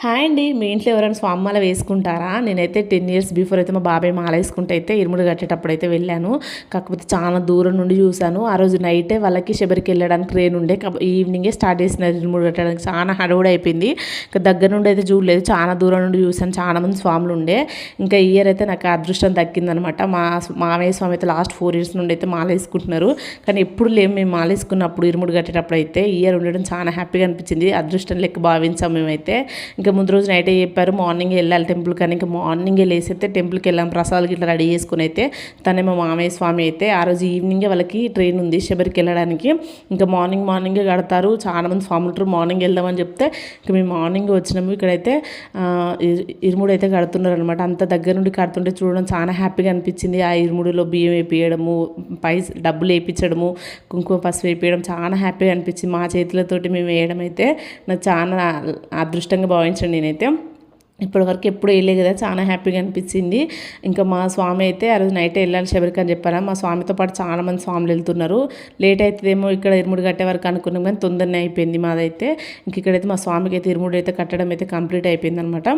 Hi అండి. మీ ఇంట్లో ఎవరైనా స్వామిమాల వేసుకుంటారా? నేనైతే 10 ఇయర్స్ బిఫోర్ అయితే మా బాబాయ్ మాల వేసుకుంటే అయితే ఇరుముడి కట్టేటప్పుడు అయితే వెళ్ళాను. కాకపోతే చాలా దూరం నుండి చూశాను. ఆ రోజు నైటే వాళ్ళకి శబరికి వెళ్ళడానికి ట్రైన్ ఉండే. ఈవినింగే స్టార్ట్ చేసినారు ఇరుముడి కట్టడానికి. చాలా హడావుడి అయిపోయింది. ఇంకా దగ్గర నుండి అయితే చూడలేదు. చాలా దూరం నుండి చూశాను. చాలా మంది స్వాములు ఉండే. ఇంకా ఈ ఇయర్ అయితే నాకు అదృష్టం దక్కిందనమాట. మామయ్య స్వామి అయితే లాస్ట్ 4 ఇయర్స్ నుండి అయితే మాల వేసుకుంటున్నారు. కానీ ఎప్పుడు లేము మేము మాల వేసుకున్నప్పుడు ఇరుముడి కట్టేటప్పుడు అయితే ఈ ఇయర్ ఉండడం చాలా హ్యాపీగా అనిపించింది. అదృష్టం లెక్క భావించాం మేమైతే. ఇంకా ముందు రోజు నైటే చెప్పారు మార్నింగే వెళ్ళాలి టెంపుల్ కానీ ఇంకా మార్నింగే లేసైతే టెంపుల్కి వెళ్ళాం. ప్రసాదాలు ఇట్లా రెడీ చేసుకుని అయితే తనేమో మామయ్య స్వామి అయితే ఆ రోజు ఈవినింగే వాళ్ళకి ట్రైన్ ఉంది శబరికి వెళ్ళడానికి. ఇంకా మార్నింగే కడతారు. చాలామంది స్వాములు ఉంటారు. మార్నింగ్ వెళ్దామని చెప్తే ఇంకా మేము మార్నింగ్ వచ్చినాము. ఇక్కడైతే ఇరుముడు అయితే కడుతున్నారు అనమాట. అంత దగ్గర నుండి కడుతుంటే చూడడం చాలా హ్యాపీగా అనిపించింది. ఆ ఇరుముడిలో బియ్యం వేపించడము, డబ్బులు వేయించడము, కుంకుమ పసుపు వేపించడం చాలా హ్యాపీగా అనిపించింది. మా చేతులతోటి మేము వేయడం అయితే నాకు చాలా అదృష్టంగా భావించండి. నేనైతే ఇప్పటివరకు ఎప్పుడు వేయలే కదా, చాలా హ్యాపీగా అనిపించింది. ఇంకా మా స్వామి అయితే ఆ రోజు నైట్ వెళ్ళాలి శబరికి అని చెప్పారా. మా స్వామితో పాటు చాలామంది స్వాములు వెళ్తున్నారు. లేట్ అవుతుందేమో ఇక్కడ ఇరుముడి కట్టే వరకు అనుకున్నాం కానీ తొందరనే అయిపోయింది మాదైతే. ఇంక ఇక్కడైతే మా స్వామికి అయితే ఇరుముడి అయితే కట్టడం అయితే కంప్లీట్ అయిపోయింది అనమాట.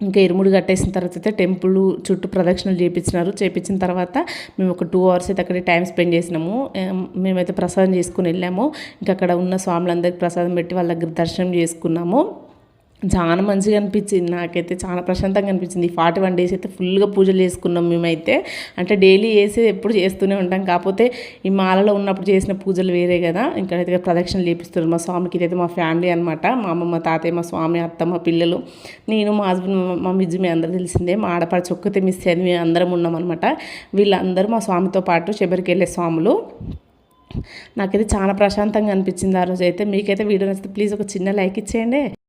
ఇంకా ఇరుముడి కట్టేసిన తర్వాత అయితే టెంపుల్ చుట్టూ ప్రదక్షిణలు చేయించిన తర్వాత మేము ఒక 2 అవర్స్ అయితే అక్కడే టైం స్పెండ్ చేసినాము. మేమైతే ప్రసాదం చేసుకుని వెళ్ళాము. ఇంకా అక్కడ ఉన్న స్వాములందరికీ ప్రసాదం పెట్టి వాళ్ళ దగ్గర దర్శనం చేసుకున్నాము. చాలా మంచిగా అనిపించింది. నాకైతే చాలా ప్రశాంతంగా అనిపించింది. 41 డేస్ అయితే ఫుల్గా పూజలు చేసుకున్నాం మేమైతే. అంటే డైలీ చేసేది ఎప్పుడు చేస్తూనే ఉంటాం. కాకపోతే ఈ మాలలో ఉన్నప్పుడు చేసిన పూజలు వేరే కదా. ఇక్కడైతే ప్రదక్షిణలు చేపిస్తున్నారు మా స్వామికి. ఇదైతే మా ఫ్యామిలీ అనమాట. మా అమ్మమ్మ, తాతయ్య, మా స్వామి, అత్త, మా పిల్లలు, నేను, మా హస్బెండ్, మా మిజ్జు, మీ అందరూ తెలిసిందే. మా ఆడపడి చొక్కతే మిస్ అయ్యింది. మేము అందరం ఉన్నాం అనమాట. వీళ్ళందరూ మా స్వామితో పాటు శబరికి వెళ్ళే స్వాములు. నాకైతే చాలా ప్రశాంతంగా అనిపించింది ఆ రోజు అయితే. మీకైతే వీడియో నచ్చితే ప్లీజ్ ఒక చిన్న లైక్ ఇచ్చేయండి.